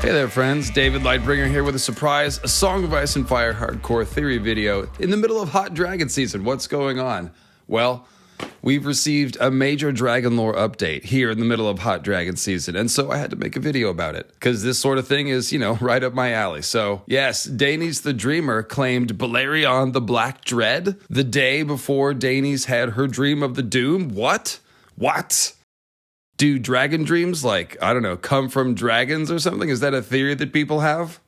Hey there friends, David Lightbringer here with a surprise, a Song of Ice and Fire hardcore theory video in the middle of hot dragon season. What's going on? Well, we've received a major dragon lore update here in the middle of hot dragon season, and so I had to make a video about it, because this sort of thing is, right up my alley. So, yes, Daenys the Dreamer claimed Balerion the Black Dread the day before Daenys had her dream of the Doom. What? Do dragon dreams, come from dragons or something? Is that a theory that people have?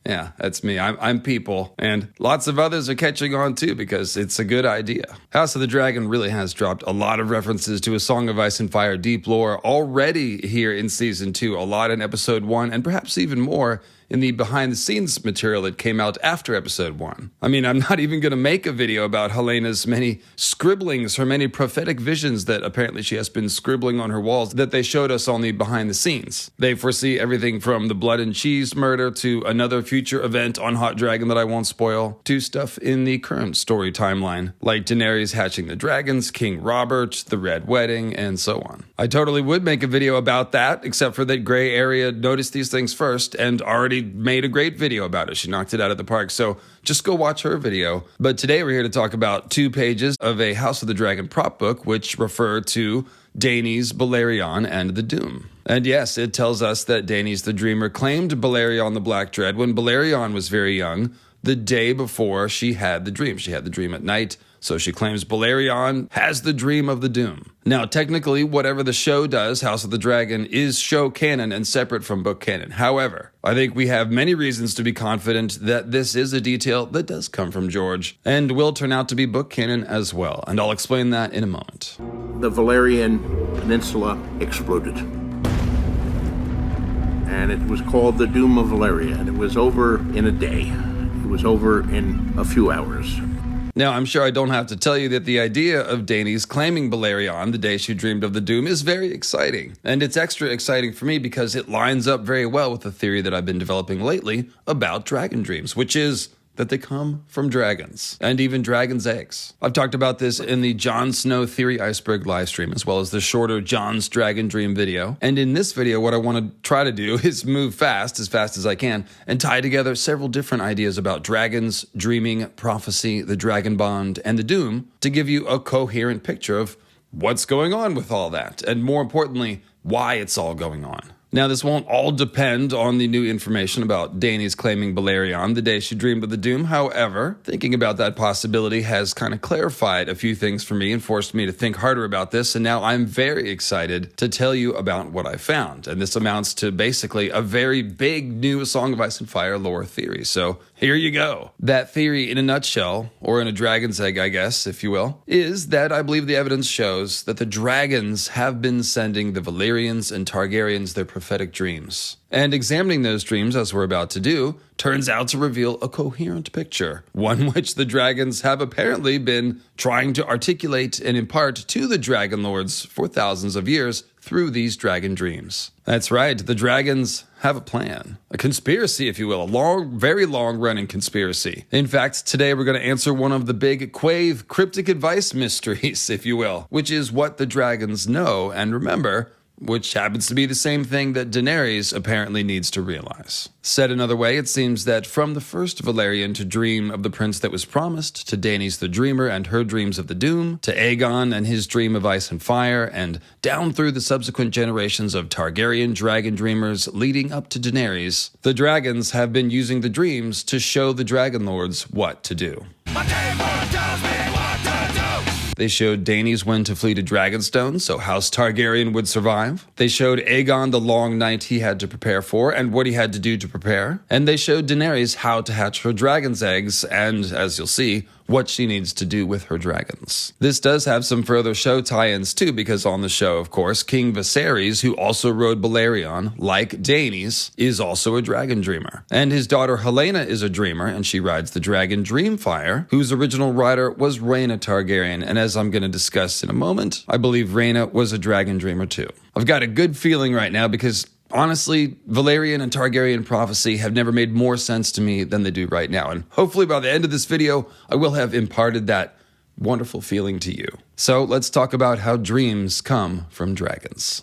Yeah, that's me. I'm people. And lots of others are catching on too because it's a good idea. House of the Dragon really has dropped a lot of references to A Song of Ice and Fire deep lore already here in Season 2. A lot in Episode 1 and perhaps even more in the behind-the-scenes material that came out after Episode 1. I mean, I'm not even going to make a video about Helena's many scribblings, her many prophetic visions that apparently she has been scribbling on her walls that they showed us on the behind-the-scenes. They foresee everything from the blood and cheese murder to another future event on Hot Dragon that I won't spoil, to stuff in the current story timeline, like Daenerys hatching the dragons, King Robert, the Red Wedding, and so on. I totally would make a video about that, except for that Gray Area noticed these things first and already made a great video about it. She knocked it out of the park, so just go watch her video. But today we're here to talk about 2 pages of a House of the Dragon prop book, which refer to Daenys, Balerion, and the Doom. And yes, it tells us that Daenys the Dreamer claimed Balerion the Black Dread when Balerion was very young, the day before she had the dream. She had the dream at night, so she claims Balerion has the dream of the Doom. Now, technically, whatever the show does, House of the Dragon, is show canon and separate from book canon. However, I think we have many reasons to be confident that this is a detail that does come from George, and will turn out to be book canon as well, and I'll explain that in a moment. The Valyrian Peninsula exploded, and it was called the Doom of Valyria, and it was over in a day. It was over in a few hours. Now, I'm sure I don't have to tell you that the idea of Daenys claiming Balerion the day she dreamed of the Doom is very exciting. And it's extra exciting for me because it lines up very well with the theory that I've been developing lately about dragon dreams, which is that they come from dragons, and even dragons' eggs. I've talked about this in the Jon Snow Theory Iceberg livestream, as well as the shorter Jon's Dragon Dream video. And in this video, what I want to try to do is move fast as I can, and tie together several different ideas about dragons, dreaming, prophecy, the dragon bond, and the Doom to give you a coherent picture of what's going on with all that, and more importantly, why it's all going on. Now, this won't all depend on the new information about Daenys claiming Balerion the day she dreamed of the Doom. However, thinking about that possibility has kind of clarified a few things for me and forced me to think harder about this, and now I'm very excited to tell you about what I found. And this amounts to basically a very big new Song of Ice and Fire lore theory. So here you go. That theory in a nutshell, or in a dragon's egg, I guess, if you will, is that I believe the evidence shows that the dragons have been sending the Valyrians and Targaryens their prophetic dreams. And examining those dreams, as we're about to do, turns out to reveal a coherent picture, one which the dragons have apparently been trying to articulate and impart to the dragon lords for thousands of years through these dragon dreams. That's right, the dragons have a plan. A conspiracy, if you will, a very long-running conspiracy. In fact, today we're going to answer one of the big Quave cryptic advice mysteries, if you will, which is what the dragons know and remember, which happens to be the same thing that Daenerys apparently needs to realize. Said another way, it seems that from the first Valerian to dream of the prince that was promised, to Daenys the Dreamer and her dreams of the Doom, to Aegon and his dream of ice and fire, and down through the subsequent generations of Targaryen dragon dreamers leading up to Daenerys, the dragons have been using the dreams to show the dragon lords what to do. They showed Daenys when to flee to Dragonstone, so House Targaryen would survive. They showed Aegon the long night he had to prepare for and what he had to do to prepare. And they showed Daenerys how to hatch her dragon's eggs and, as you'll see, what she needs to do with her dragons. This does have some further show tie-ins too, because on the show, of course, King Viserys, who also rode Balerion, like Daenys, is also a dragon dreamer. And his daughter Helena is a dreamer, and she rides the dragon Dreamfire, whose original rider was Rhaena Targaryen, and as I'm going to discuss in a moment, I believe Rhaena was a dragon dreamer too. I've got a good feeling right now because honestly, Valyrian and Targaryen prophecy have never made more sense to me than they do right now. And hopefully by the end of this video, I will have imparted that wonderful feeling to you. So let's talk about how dreams come from dragons.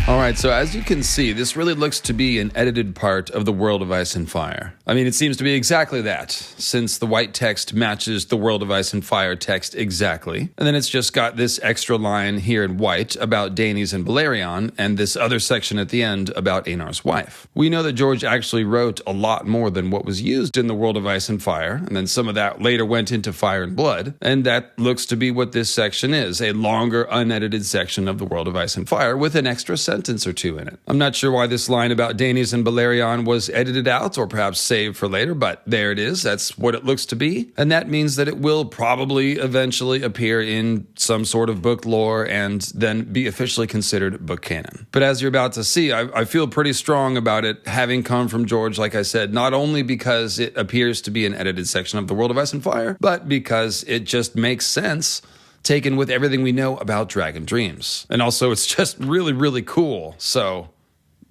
All right, so as you can see, this really looks to be an edited part of the World of Ice and Fire. I mean, it seems to be exactly that, since the white text matches the World of Ice and Fire text exactly. And then it's just got this extra line here in white about Daenys and Balerion, and this other section at the end about Aenar's wife. We know that George actually wrote a lot more than what was used in the World of Ice and Fire, and then some of that later went into Fire and Blood, and that looks to be what this section is, a longer, unedited section of the World of Ice and Fire with an extra sentence or two in it. I'm not sure why this line about Daenys and Balerion was edited out or perhaps saved for later, but there it is. That's what it looks to be. And that means that it will probably eventually appear in some sort of book lore and then be officially considered book canon. But as you're about to see, I feel pretty strong about it having come from George, like I said, not only because it appears to be an edited section of the World of Ice and Fire, but because it just makes sense taken with everything we know about Dragon Dreams. And also, it's just really, really cool. So,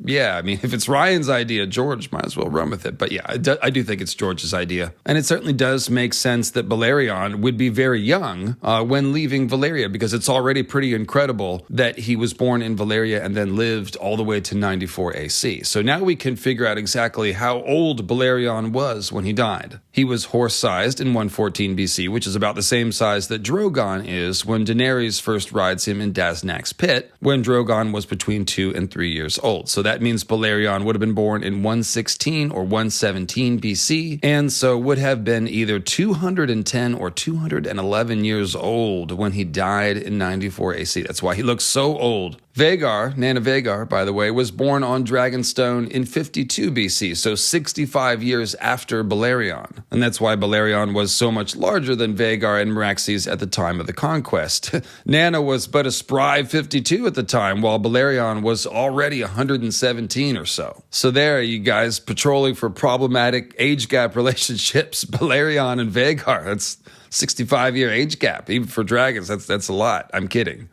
yeah, I mean, if it's Ryan's idea, George might as well run with it. But yeah, I do think it's George's idea. And it certainly does make sense that Balerion would be very young when leaving Valyria, because it's already pretty incredible that he was born in Valyria and then lived all the way to 94 AC. So now we can figure out exactly how old Balerion was when he died. He was horse-sized in 114 BC, which is about the same size that Drogon is when Daenerys first rides him in Daznak's pit, when Drogon was between 2 and 3 years old. So that means Balerion would have been born in 116 or 117 BC, and so would have been either 210 or 211 years old when he died in 94 AC. That's why he looks so old. Vhagar, Nana Vhagar, by the way, was born on Dragonstone in 52 BC, so 65 years after Balerion. And that's why Balerion was so much larger than Vhagar and Meraxes at the time of the conquest. Nana was but a spry 52 at the time, while Balerion was already 117 or so. So there, you guys, patrolling for problematic age gap relationships, Balerion and Vhagar, that's 65-year age gap, even for dragons. That's a lot. I'm kidding.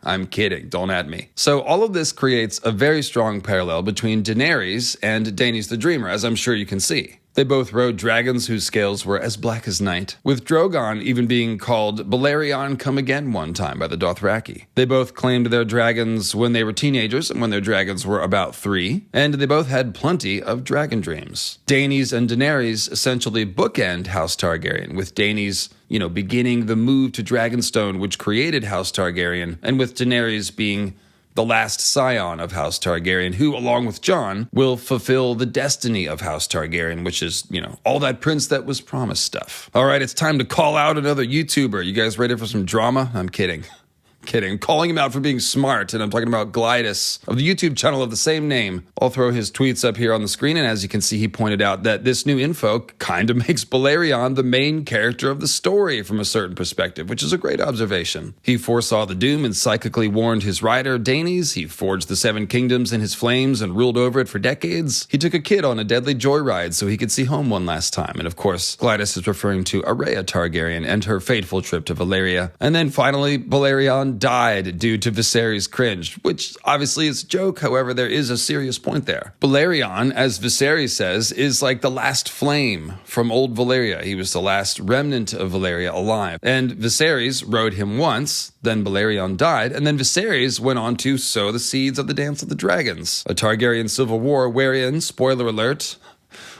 Don't at me. So all of this creates a very strong parallel between Daenerys and Daenys the Dreamer, as I'm sure you can see. They both rode dragons whose scales were as black as night, with Drogon even being called Balerion Come Again one time by the Dothraki. They both claimed their dragons when they were teenagers and when their dragons were about 3, and they both had plenty of dragon dreams. Daenys and Daenerys essentially bookend House Targaryen, with Daenys, beginning the move to Dragonstone, which created House Targaryen, and with Daenerys being the last scion of House Targaryen, who, along with Jon, will fulfill the destiny of House Targaryen, which is, all that prince that was promised stuff. All right, it's time to call out another YouTuber. You guys ready for some drama? I'm kidding. I'm calling him out for being smart, and I'm talking about Glidus of the YouTube channel of the same name. I'll throw his tweets up here on the screen, and as you can see, he pointed out that this new info kind of makes Balerion the main character of the story from a certain perspective, which is a great observation. He foresaw the doom and psychically warned his rider, Daenys. He forged the 7 kingdoms in his flames and ruled over it for decades. He took a kid on a deadly joyride so he could see home one last time, and of course, Glidus is referring to Arya Targaryen and her fateful trip to Valyria. And then finally, Balerion died due to Viserys' cringe, which obviously is a joke. However, there is a serious point there. Balerion, as Viserys says, is like the last flame from old Valyria. He was the last remnant of Valyria alive. And Viserys rode him once, then Balerion died, and then Viserys went on to sow the seeds of the Dance of the Dragons, a Targaryen civil war wherein, spoiler alert,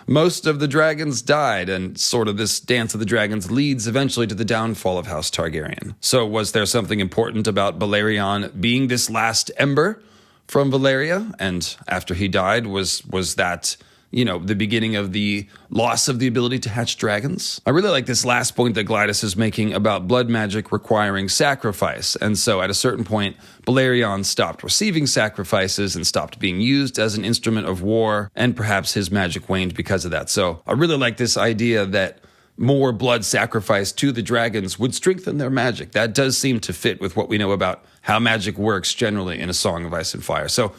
most of the dragons died, and sort of this Dance of the Dragons leads eventually to the downfall of House Targaryen. So was there something important about Balerion being this last ember from Valyria? And after he died, was that, the beginning of the loss of the ability to hatch dragons? I really like this last point that Glidus is making about blood magic requiring sacrifice. And so at a certain point, Balerion stopped receiving sacrifices and stopped being used as an instrument of war, and perhaps his magic waned because of that. So I really like this idea that more blood sacrifice to the dragons would strengthen their magic. That does seem to fit with what we know about how magic works generally in A Song of Ice and Fire. So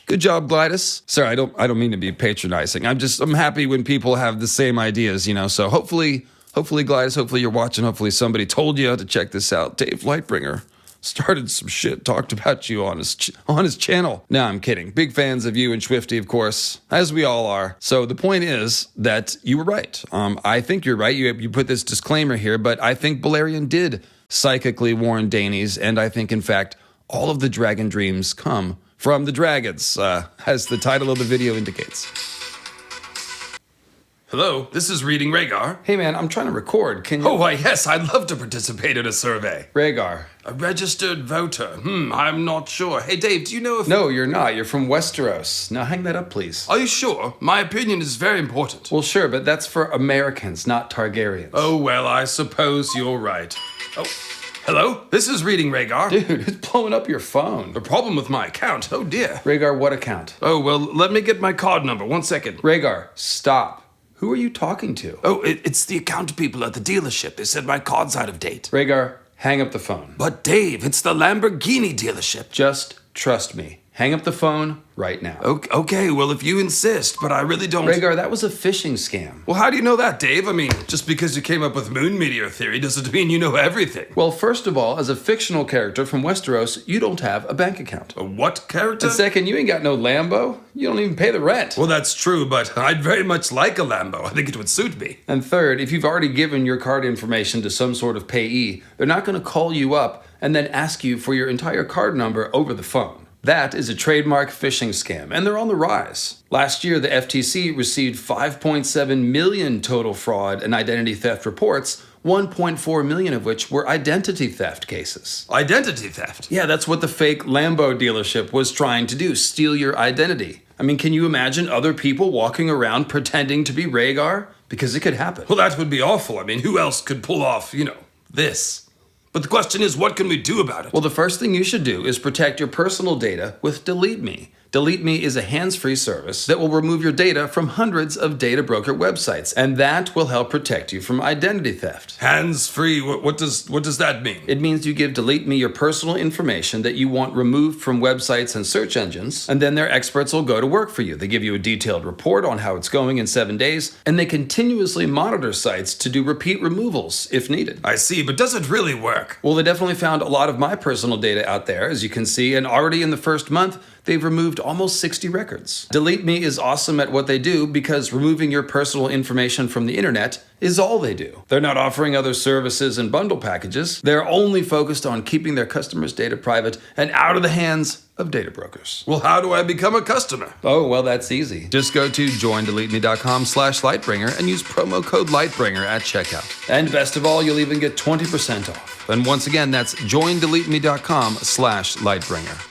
good job, Glidus. Sorry, I don't mean to be patronizing. I'm happy when people have the same ideas, So hopefully Glidus, hopefully you're watching. Hopefully somebody told you to check this out. Dave Lightbringer started some shit, talked about you on his channel. No, I'm kidding. Big fans of you and Swifty, of course, as we all are. So the point is that you were right. I think you're right. You put this disclaimer here, but I think Balerion did psychically warn Daenys, and I think, in fact, all of the dragon dreams come from the dragons, as the title of the video indicates. Hello, this is Reading Rhaegar. Hey man, I'm trying to record. Can you? Oh, why yes, I'd love to participate in a survey. Rhaegar. A registered voter. I'm not sure. Hey Dave, do you know if... No, you're not. You're from Westeros. Now hang that up, please. Are you sure? My opinion is very important. Well, sure, but that's for Americans, not Targaryens. Oh, well, I suppose you're right. Oh, hello? This is Reading Rhaegar. Dude, who's blowing up your phone? A problem with my account. Oh, dear. Rhaegar, what account? Oh, well, let me get my card number. 1 second. Rhaegar, stop. Who are you talking to? Oh, it's the account people at the dealership. They said my card's out of date. Rhaegar, hang up the phone. But Dave, it's the Lamborghini dealership. Just trust me. Hang up the phone right now. Okay, well, if you insist, but I really don't... Rhaegar, that was a phishing scam. Well, how do you know that, Dave? I mean, just because you came up with moon meteor theory doesn't mean you know everything. Well, first of all, as a fictional character from Westeros, you don't have a bank account. A what character? And second, you ain't got no Lambo. You don't even pay the rent. Well, that's true, but I'd very much like a Lambo. I think it would suit me. And third, if you've already given your card information to some sort of payee, they're not going to call you up and then ask you for your entire card number over the phone. That is a trademark phishing scam, and they're on the rise. Last year, the FTC received 5.7 million total fraud and identity theft reports, 1.4 million of which were identity theft cases. Identity theft? Yeah, that's what the fake Lambo dealership was trying to do, steal your identity. I mean, can you imagine other people walking around pretending to be Rhaegar? Because it could happen. Well, that would be awful. I mean, who else could pull off, this? But the question is, what can we do about it? Well, the first thing you should do is protect your personal data with Delete Me. Delete Me is a hands-free service that will remove your data from hundreds of data broker websites, and that will help protect you from identity theft. Hands-free? What does that mean? It means you give Delete Me your personal information that you want removed from websites and search engines, and then their experts will go to work for you. They give you a detailed report on how it's going in 7 days, and they continuously monitor sites to do repeat removals if needed. I see, but does it really work? Well, they definitely found a lot of my personal data out there, as you can see, and already in the first month, they've removed almost 60 records. Delete Me is awesome at what they do because removing your personal information from the internet is all they do. They're not offering other services and bundle packages. They're only focused on keeping their customers' data private and out of the hands of data brokers. Well, how do I become a customer? Oh, well, that's easy. Just go to joindeleteme.com/Lightbringer and use promo code Lightbringer at checkout. And best of all, you'll even get 20% off. And once again, that's joindeleteme.com/Lightbringer.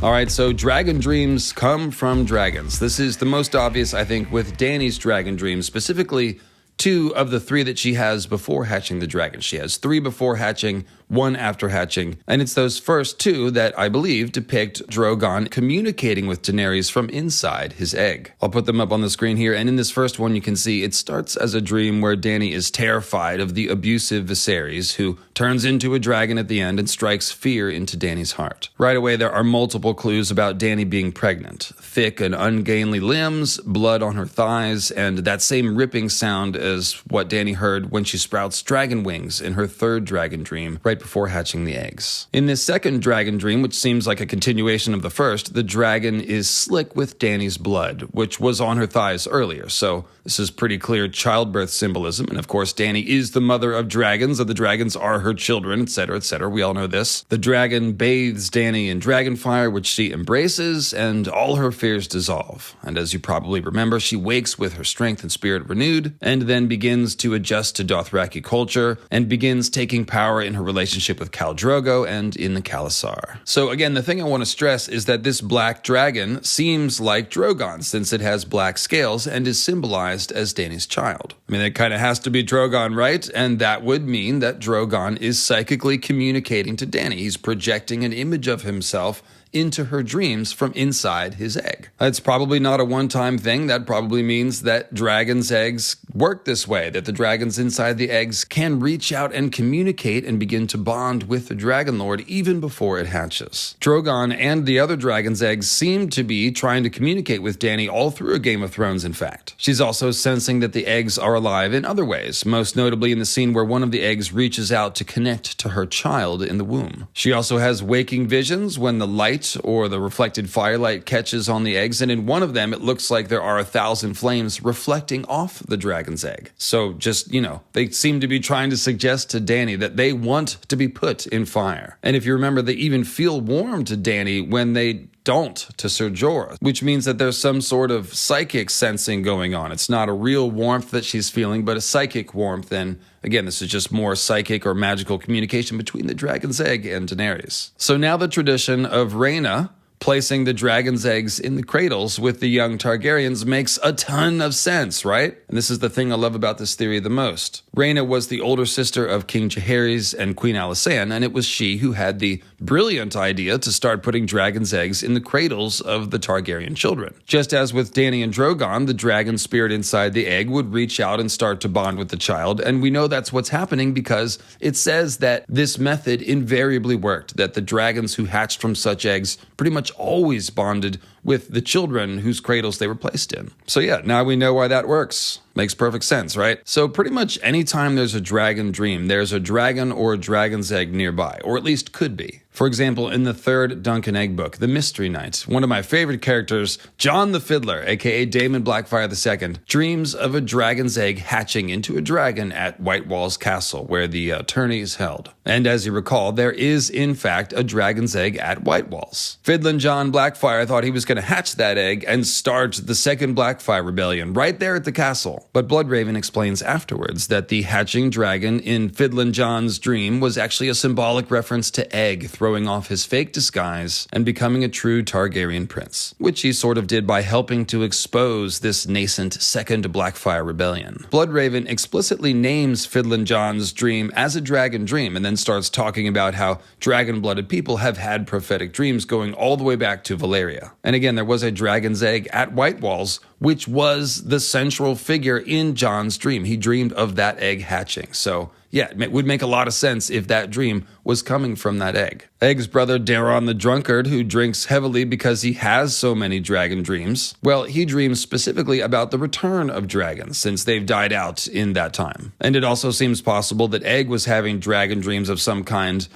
All right, so dragon dreams come from dragons. This is the most obvious, I think, with Daenys' dragon dreams, specifically 2 of the 3 that she has before hatching the dragon. She has 3 before hatching, 1 after hatching, and it's those first 2 that I believe depict Drogon communicating with Daenerys from inside his egg. I'll put them up on the screen here, and in this first one you can see it starts as a dream where Daeny is terrified of the abusive Viserys, who turns into a dragon at the end and strikes fear into Daenys' heart. Right away there are multiple clues about Daeny being pregnant. Thick and ungainly limbs, blood on her thighs, and that same ripping sound as what Daeny heard when she sprouts dragon wings in her 3rd dragon dream, right before hatching the eggs. In this 2nd dragon dream, which seems like a continuation of the first, the dragon is slick with Daenys' blood, which was on her thighs earlier, so this is pretty clear childbirth symbolism, and of course Daeny is the mother of dragons, and the dragons are her children, etc., etc., we all know this. The dragon bathes Daeny in dragon fire, which she embraces, and all her fears dissolve. And as you probably remember, she wakes with her strength and spirit renewed, and then begins to adjust to Dothraki culture, and begins taking power in her relationship with Khal Drogo and in the Khalasar. So again, the thing I want to stress is that this black dragon seems like Drogon, since it has black scales and is symbolized as Daenys' child. I mean, it kind of has to be Drogon, right? And that would mean that Drogon is psychically communicating to Daeny. He's projecting an image of himself into her dreams from inside his egg. It's probably not a one-time thing. That probably means that dragons' eggs work this way, that the dragons inside the eggs can reach out and communicate and begin to bond with the Dragon Lord even before it hatches. Drogon and the other dragon's eggs seem to be trying to communicate with Daeny all through a Game of Thrones, in fact. She's also sensing that the eggs are alive in other ways, most notably in the scene where one of the eggs reaches out to connect to her child in the womb. She also has waking visions when the light light or the reflected firelight catches on the eggs, and in one of them it looks like there are 1,000 flames reflecting off the dragon's egg. So just, they seem to be trying to suggest to Dany that they want to be put in fire. And if you remember, they even feel warm to Dany when they don't to Ser Jorah, which means that there's some sort of psychic sensing going on. It's not a real warmth that she's feeling, but a psychic warmth. And again, this is just more psychic or magical communication between the dragon's egg and Daenerys. So now the tradition of Rhaena placing the dragon's eggs in the cradles with the young Targaryens makes a ton of sense, right? And this is the thing I love about this theory the most. Rhaena was the older sister of King Jaehaerys and Queen Alysanne, and it was she who had the brilliant idea to start putting dragon's eggs in the cradles of the Targaryen children. Just as with Dany and Drogon, the dragon spirit inside the egg would reach out and start to bond with the child, and we know that's what's happening because it says that this method invariably worked, that the dragons who hatched from such eggs pretty much always bonded with the children whose cradles they were placed in. So yeah, now we know why that works. Makes perfect sense, right? So pretty much anytime there's a dragon dream, there's a dragon or a dragon's egg nearby, or at least could be. For example, in the third Duncan Egg book, The Mystery Knight, one of my favorite characters, John the Fiddler, aka Daemon Blackfyre II, dreams of a dragon's egg hatching into a dragon at White Walls Castle, where the tourney is held. And as you recall, there is in fact a dragon's egg at White Walls. Fiddlin' John Blackfyre thought he was going to hatch that egg and start the Second Blackfyre Rebellion right there at the castle. But Bloodraven explains afterwards that the hatching dragon in Fiddlin' John's dream was actually a symbolic reference to Egg throwing off his fake disguise and becoming a true Targaryen prince, which he sort of did by helping to expose this nascent Second Blackfyre Rebellion. Bloodraven explicitly names Fiddlin' John's dream as a dragon dream and then starts talking about how dragon-blooded people have had prophetic dreams going all the way back to Valyria. And again, there was a dragon's egg at White Walls, which was the central figure in Jon's dream. He dreamed of that egg hatching. So yeah, it would make a lot of sense if that dream was coming from that egg. Egg's brother Daeron the Drunkard, who drinks heavily because he has so many dragon dreams, well, he dreams specifically about the return of dragons since they've died out in that time. And it also seems possible that Egg was having dragon dreams of some kind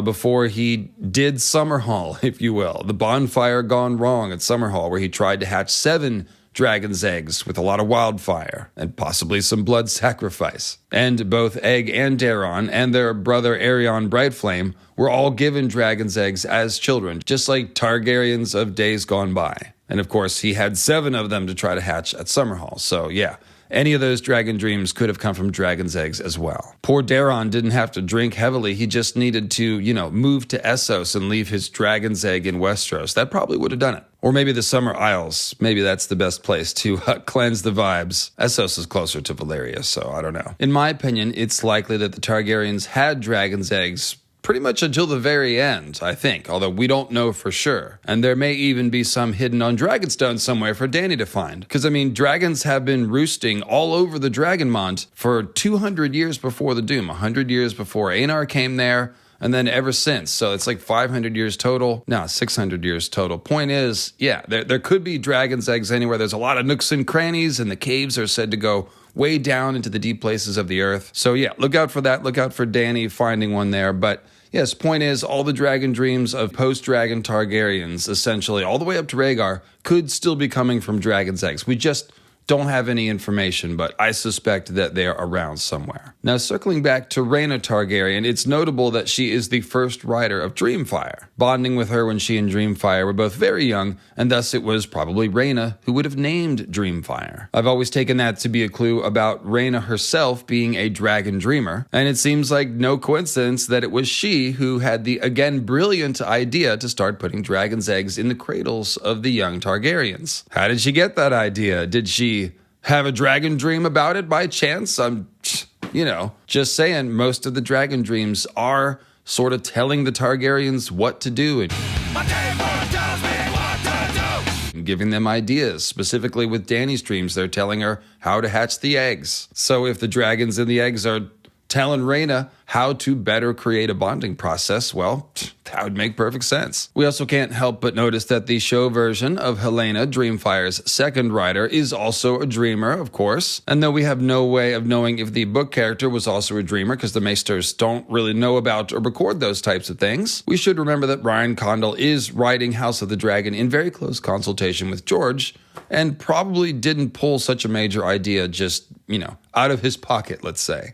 before he did Summerhall, if you will. The bonfire gone wrong at Summerhall, where he tried to hatch 7 dragon's eggs with a lot of wildfire and possibly some blood sacrifice. And both Egg and Daeron and their brother Aerion Brightflame were all given dragon's eggs as children, just like Targaryens of days gone by. And of course, he had 7 of them to try to hatch at Summerhall. So yeah, any of those dragon dreams could have come from dragon's eggs as well. Poor Daeron didn't have to drink heavily. He just needed to, move to Essos and leave his dragon's egg in Westeros. That probably would have done it. Or maybe the Summer Isles. Maybe that's the best place to cleanse the vibes. Essos is closer to Valyria, so I don't know. In my opinion, it's likely that the Targaryens had dragon's eggs pretty much until the very end, I think, although we don't know for sure. And there may even be some hidden on Dragonstone somewhere for Dany to find. Because, dragons have been roosting all over the Dragonmont for 200 years before the Doom, 100 years before Aenar came there, and then ever since. So it's like 500 years total. No, 600 years total. Point is, yeah, there could be dragon's eggs anywhere. There's a lot of nooks and crannies, and the caves are said to go way down into the deep places of the earth. So yeah, look out for that. Look out for Dany finding one there. But yes, point is, all the dragon dreams of post-dragon Targaryens, essentially all the way up to Rhaegar, could still be coming from dragon's eggs. We just don't have any information, but I suspect that they're around somewhere. Now, circling back to Rhaena Targaryen, it's notable that she is the first rider of Dreamfire. Bonding with her when she and Dreamfire were both very young, and thus it was probably Rhaena who would have named Dreamfire. I've always taken that to be a clue about Rhaena herself being a dragon dreamer, and it seems like no coincidence that it was she who had the, again, brilliant idea to start putting dragon's eggs in the cradles of the young Targaryens. How did she get that idea? Did she have a dragon dream about it by chance? Just saying, most of the dragon dreams are sort of telling the Targaryens what to do and giving them ideas. Specifically with Dany's dreams, they're telling her how to hatch the eggs. So if the dragons in the eggs are telling Rhaena how to better create a bonding process, well, that would make perfect sense. We also can't help but notice that the show version of Helena, Dreamfire's second writer, is also a dreamer, of course. And though we have no way of knowing if the book character was also a dreamer, because the Maesters don't really know about or record those types of things, we should remember that Ryan Condal is writing House of the Dragon in very close consultation with George, and probably didn't pull such a major idea just, out of his pocket, let's say.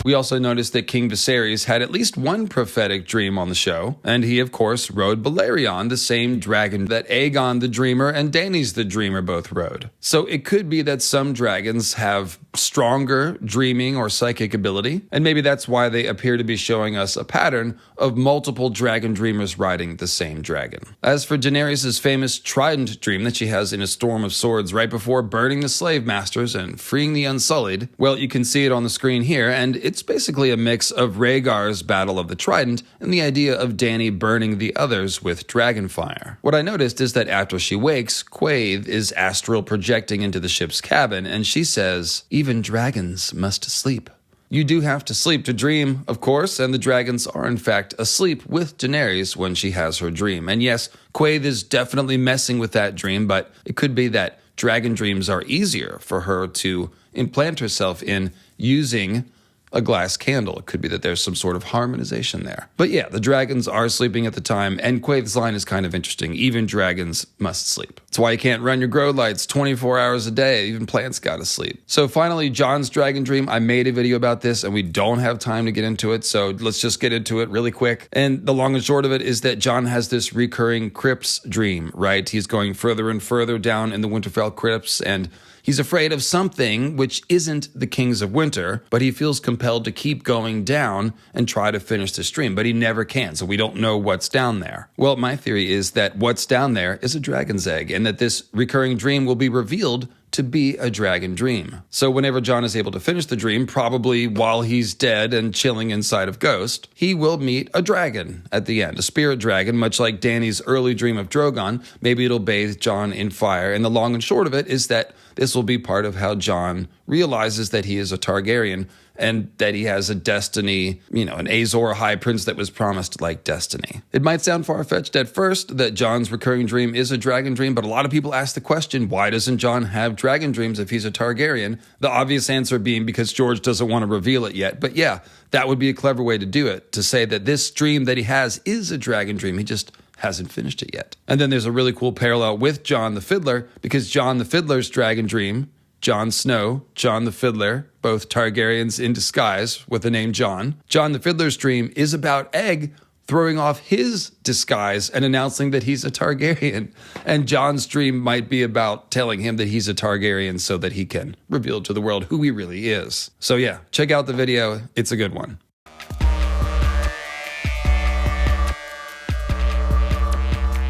We also noticed that King Viserys had at least one prophetic dream on the show, and he, of course, rode Balerion, the same dragon that Aegon the Dreamer and Daenys the Dreamer both rode. So it could be that some dragons have stronger dreaming or psychic ability, and maybe that's why they appear to be showing us a pattern of multiple dragon dreamers riding the same dragon. As for Daenerys' famous trident dream that she has in A Storm of Swords right before burning the slave masters and freeing the Unsullied, well, you can see it on the screen here, and it's basically a mix of Rhaegar's Battle of the Trident and the idea of Dany burning the others with dragonfire. What I noticed is that after she wakes, Quaithe is astral projecting into the ship's cabin, and she says, "Even dragons must sleep." You do have to sleep to dream, of course, and the dragons are in fact asleep with Daenerys when she has her dream. And yes, Quaithe is definitely messing with that dream, but it could be that dragon dreams are easier for her to implant herself in using a glass candle. It could be that there's some sort of harmonization there. But yeah, the dragons are sleeping at the time, and Quaithe's line is kind of interesting. Even dragons must sleep. That's why you can't run your grow lights 24 hours a day. Even plants gotta sleep. So finally, Jon's dragon dream. I made a video about this, and we don't have time to get into it, so let's just get into it really quick. And the long and short of it is that Jon has this recurring crypts dream, right? He's going further and further down in the Winterfell crypts, and he's afraid of something which isn't the Kings of Winter, but he feels compelled to keep going down and try to finish the stream, but he never can, so we don't know what's down there. Well, my theory is that what's down there is a dragon's egg, and that this recurring dream will be revealed to be a dragon dream. So whenever Jon is able to finish the dream, probably while he's dead and chilling inside of Ghost, he will meet a dragon at the end, a spirit dragon, much like Dany's early dream of Drogon. Maybe it'll bathe Jon in fire, and the long and short of it is that this will be part of how Jon realizes that he is a Targaryen and that he has a destiny, an Azor high prince that was promised like destiny. It might sound far-fetched at first that Jon's recurring dream is a dragon dream, but a lot of people ask the question, why doesn't Jon have dragon dreams if he's a Targaryen? The obvious answer being because George doesn't want to reveal it yet. But yeah, that would be a clever way to do it, to say that this dream that he has is a dragon dream. He just hasn't finished it yet. And then there's a really cool parallel with Jon the Fiddler, because Jon the Fiddler's dragon dream, Jon Snow, Jon the Fiddler, both Targaryens in disguise with the name Jon. Jon the Fiddler's dream is about Egg throwing off his disguise and announcing that he's a Targaryen. And Jon's dream might be about telling him that he's a Targaryen so that he can reveal to the world who he really is. So yeah, check out the video. It's a good one.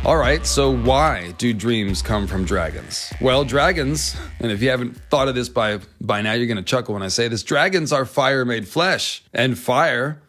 All right, so why do dreams come from dragons? Well, dragons, and if you haven't thought of this by now, you're going to chuckle when I say this, dragons are fire made flesh, and fire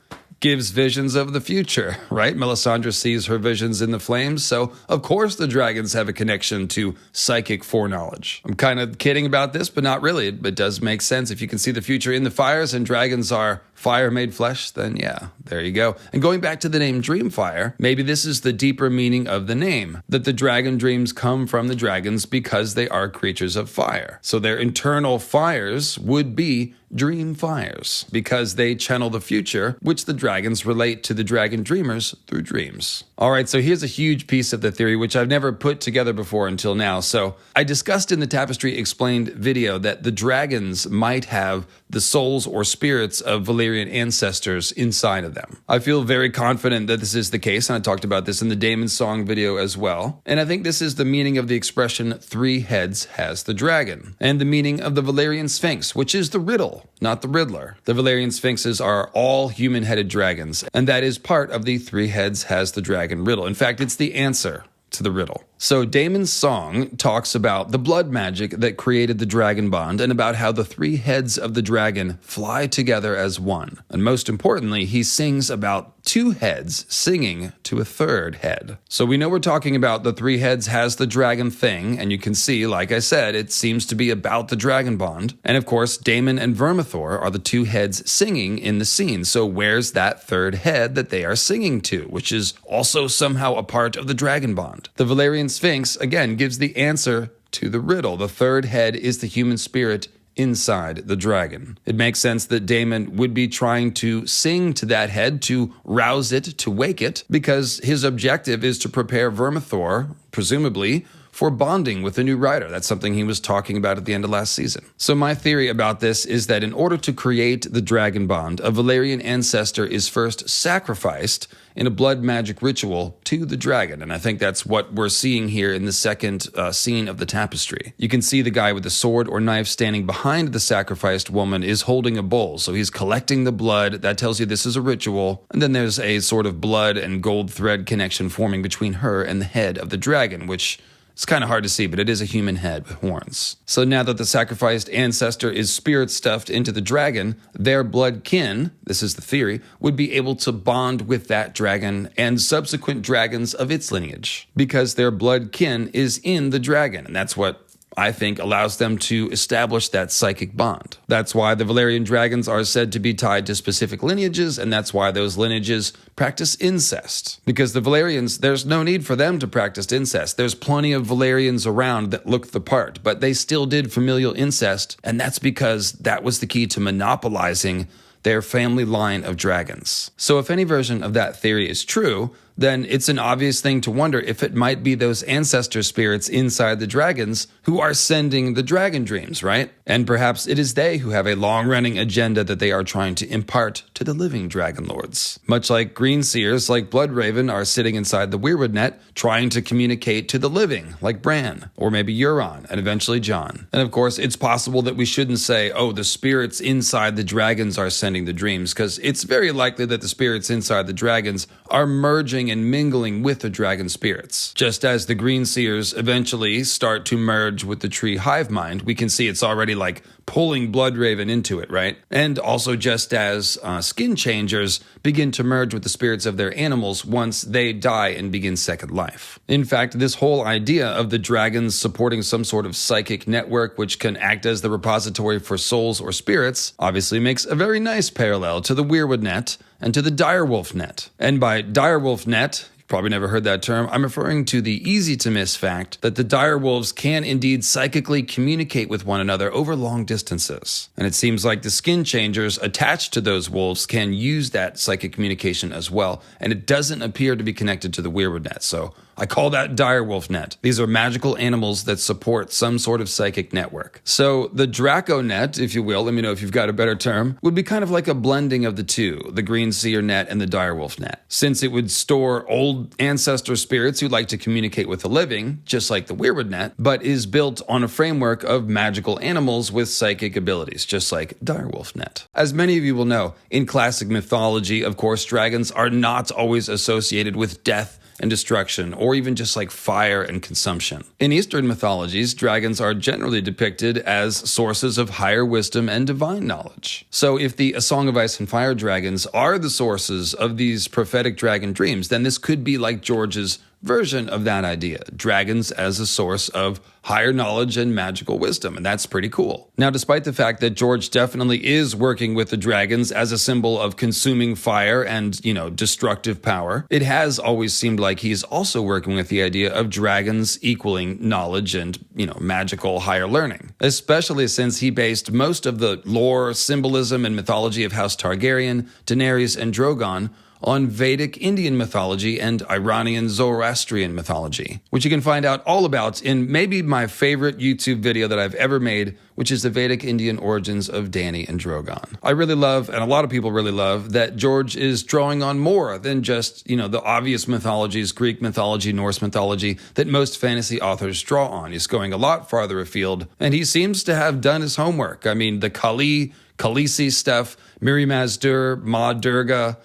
gives visions of the future, right? Melisandre sees her visions in the flames, so of course the dragons have a connection to psychic foreknowledge. I'm kind of kidding about this, but not really. It does make sense. If you can see the future in the fires and dragons are fire made flesh, then yeah, there you go. And going back to the name Dreamfire, maybe this is the deeper meaning of the name, that the dragon dreams come from the dragons because they are creatures of fire. So their internal fires would be dream fires because they channel the future, which the dragons relate to the dragon dreamers through dreams. All right, so here's a huge piece of the theory, which I've never put together before until now. So I discussed in the Tapestry Explained video that the dragons might have the souls or spirits of Valyrian ancestors inside of them. I feel very confident that this is the case, and I talked about this in the Daemon Song video as well. And I think this is the meaning of the expression, 3 heads has the dragon, and the meaning of the Valyrian Sphinx, which is the riddle, not the Riddler. The Valyrian Sphinxes are all human-headed dragons, and that is part of the 3 heads has the dragon riddle. In fact, it's the answer to the riddle. So Daemon's song talks about the blood magic that created the dragon bond and about how the three heads of the dragon fly together as one. And most importantly, he sings about two heads singing to a third head. So we know we're talking about the three heads has the dragon thing, and you can see, like I said, it seems to be about the dragon bond. And of course, Daemon and Vermithor are the two heads singing in the scene. So where's that third head that they are singing to, which is also somehow a part of the dragon bond? The Valyrian Sphinx, again, gives the answer to the riddle. The third head is the human spirit inside the dragon. It makes sense that Daemon would be trying to sing to that head, to rouse it, to wake it, because his objective is to prepare Vermithor, presumably, for bonding with a new rider. That's something he was talking about at the end of last season. So my theory about this is that in order to create the dragon bond, a Valyrian ancestor is first sacrificed in a blood magic ritual to the dragon. And I think that's what we're seeing here in the second scene of the tapestry. You can see the guy with the sword or knife standing behind the sacrificed woman is holding a bowl. So he's collecting the blood. That tells you this is a ritual. And then there's a sort of blood and gold thread connection forming between her and the head of the dragon, which it's kind of hard to see, but it is a human head with horns. So now that the sacrificed ancestor is spirit stuffed into the dragon, their blood kin, this is the theory, would be able to bond with that dragon and subsequent dragons of its lineage, because their blood kin is in the dragon, and that's what I think allows them to establish that psychic bond. That's why the Valyrian dragons are said to be tied to specific lineages, and that's why those lineages practice incest. Because the Valyrians, there's no need for them to practice incest. There's plenty of Valyrians around that look the part, but they still did familial incest, and that's because that was the key to monopolizing their family line of dragons. So if any version of that theory is true, then it's an obvious thing to wonder if it might be those ancestor spirits inside the dragons who are sending the dragon dreams, right? And perhaps it is they who have a long-running agenda that they are trying to impart to the living dragon lords. Much like green seers like Bloodraven are sitting inside the Weirwood net trying to communicate to the living, like Bran, or maybe Euron, and eventually Jon. And of course, it's possible that we shouldn't say, oh, the spirits inside the dragons are sending the dreams, because it's very likely that the spirits inside the dragons are merging and mingling with the dragon spirits. Just as the green seers eventually start to merge with the tree hive mind, we can see it's already like pulling Bloodraven into it, right? And also just as skin changers begin to merge with the spirits of their animals once they die and begin second life. In fact, this whole idea of the dragons supporting some sort of psychic network which can act as the repository for souls or spirits obviously makes a very nice parallel to the Weirwood net and to the direwolf net. And by direwolf net, probably never heard that term, I'm referring to the easy-to-miss fact that the direwolves can indeed psychically communicate with one another over long distances. And it seems like the skin changers attached to those wolves can use that psychic communication as well, and it doesn't appear to be connected to the Weirwood net, so I call that direwolf net. These are magical animals that support some sort of psychic network. So the Draco net, if you will, let me know if you've got a better term, would be kind of like a blending of the two, the green seer net and the direwolf net, since it would store old ancestor spirits who like to communicate with the living, just like the Weirwood net, but is built on a framework of magical animals with psychic abilities, just like direwolf net. As many of you will know, in classic mythology, of course, dragons are not always associated with death and destruction, or even just like fire and consumption. In Eastern mythologies, dragons are generally depicted as sources of higher wisdom and divine knowledge. So if the A Song of Ice and Fire dragons are the sources of these prophetic dragon dreams, then this could be like George's version of that idea. Dragons as a source of higher knowledge and magical wisdom, and that's pretty cool. Now, despite the fact that George definitely is working with the dragons as a symbol of consuming fire and, destructive power, it has always seemed like he's also working with the idea of dragons equaling knowledge and, magical higher learning, especially since he based most of the lore, symbolism, and mythology of House Targaryen, Daenerys, and Drogon on Vedic Indian mythology and Iranian Zoroastrian mythology, which you can find out all about in maybe my favorite YouTube video that I've ever made, which is the Vedic Indian origins of Dany and Drogon. I really love, and a lot of people really love, that George is drawing on more than just, the obvious mythologies, Greek mythology, Norse mythology, that most fantasy authors draw on. He's going a lot farther afield, and he seems to have done his homework. I mean, the Khaleesi stuff, Miri Mazdur, Ma Durga,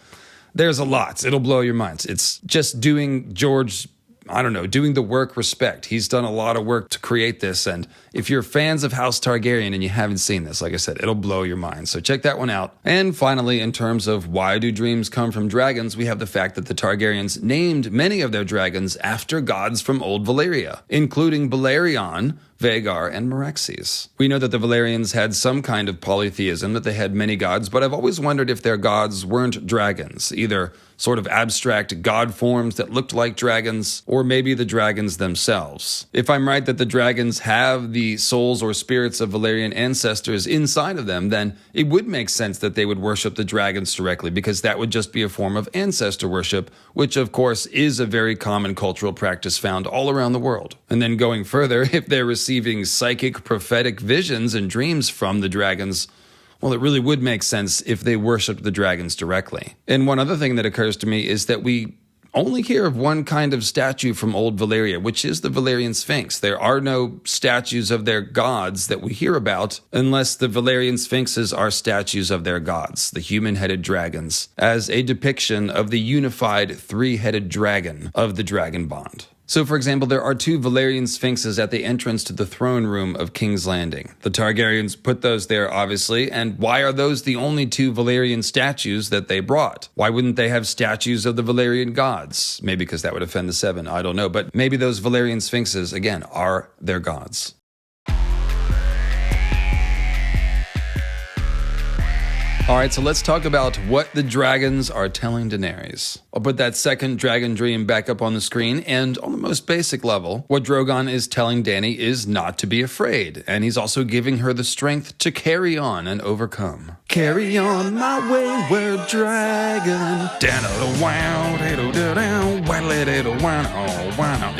there's a lot. It'll blow your minds. It's just doing George doing the work respect. He's done a lot of work to create this, and if you're fans of House Targaryen and you haven't seen this, like I said, it'll blow your mind, so check that one out. And finally, in terms of why do dreams come from dragons, we have the fact that the Targaryens named many of their dragons after gods from Old Valyria, including Balerion, Vhagar, and Meraxes. We know that the Valyrians had some kind of polytheism, that they had many gods, but I've always wondered if their gods weren't dragons, either sort of abstract god forms that looked like dragons, or maybe the dragons themselves. If I'm right that the dragons have the souls or spirits of Valyrian ancestors inside of them, then it would make sense that they would worship the dragons directly, because that would just be a form of ancestor worship, which of course is a very common cultural practice found all around the world. And then going further, if they're receiving psychic prophetic visions and dreams from the dragons, well, it really would make sense if they worshipped the dragons directly. And one other thing that occurs to me is that we only hear of one kind of statue from Old Valyria, which is the Valyrian Sphinx. There are no statues of their gods that we hear about, unless the Valyrian Sphinxes are statues of their gods, the human-headed dragons, as a depiction of the unified three-headed dragon of the Dragon Bond. So, for example, there are two Valyrian Sphinxes at the entrance to the throne room of King's Landing. The Targaryens put those there, obviously, and why are those the only two Valyrian statues that they brought? Why wouldn't they have statues of the Valyrian gods? Maybe because that would offend the Seven, I don't know, but maybe those Valyrian Sphinxes, again, are their gods. All right, so let's talk about what the dragons are telling Daenerys. I'll put that second dragon dream back up on the screen, and on the most basic level, what Drogon is telling Dany is not to be afraid, and he's also giving her the strength to carry on and overcome. Carry on, my wayward dragon.